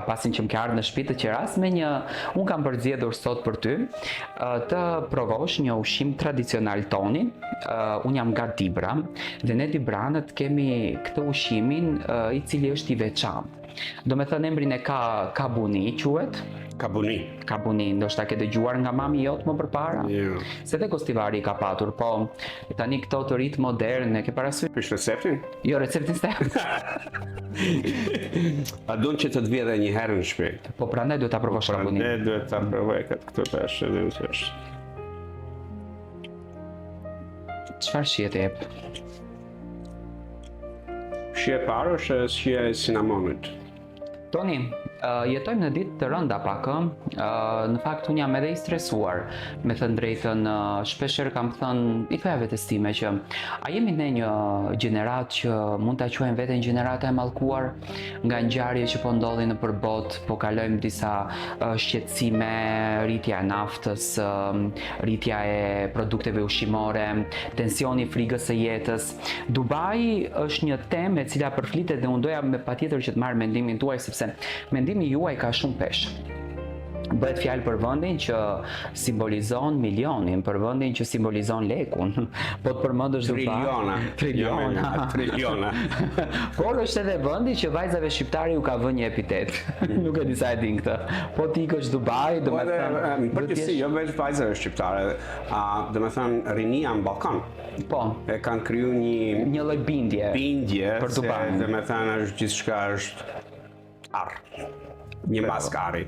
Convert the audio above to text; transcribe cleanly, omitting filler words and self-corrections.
pasin që më ke ardhur në shtëpi të qeras me unë kam përzgjedhur sot për ty të provosh një ushqim tradicional tonin. Unë jam nga Dibra dhe ne Dibranët kemi këtë ushqimin i cili është i veçantë. Do me thënë emrin e kabuni quhet. Kabuni, ndoshta ke dëgjuar nga mami jot më përpara? Jo. Se te Kostivari ka patur, po tani këto të rit moderne ke parasysh? Pish receptin? Jo, receptin s'te. A don që të të vjedhe një herë në shtëpi? Po prandaj duhet ta provosh kabunin. Ne duhet ta provoj këtë tash edhe u thash. Çfarë shije të jep? Shije parë është shije e cinamonit. Toni, jetojmë në ditë të rënda pak, në fakt unë jam edhe i stresuar, me thënë drejtën, shpesher kam thënë i thëja vetes time që a jemi ne një gjenerat që mund ta quajmë veten gjenerata e mallkuar nga ngjarje që po ndodhin nëpër botë, po kalojmë disa shqetësime, rritja e naftës, rritja e produkteve ushqimore, tensioni i frikës së jetës. Dubai është një temë e cila përflitet dhe unë doja patjetër që të marr mendimin tuaj sepse mendimi juaj ka shumë peshë. Bëhet fjalë për vendin që simbolizon milionin, për vendin që simbolizon lekun. Po të përmendësh Triliona. Por është edhe vendi që vajzave shqiptare ju ka vënë një epitet. Nuk e di sa e din këtë. Po ti ikesh Dubai, do të thënë, përgjithësi jo vetëm vajzave shqiptare, do të thënë rinia në Ballkan. Po, e kanë kriju një lloj bindje për Dubai. Do të thënë është gjithçka është një maskari.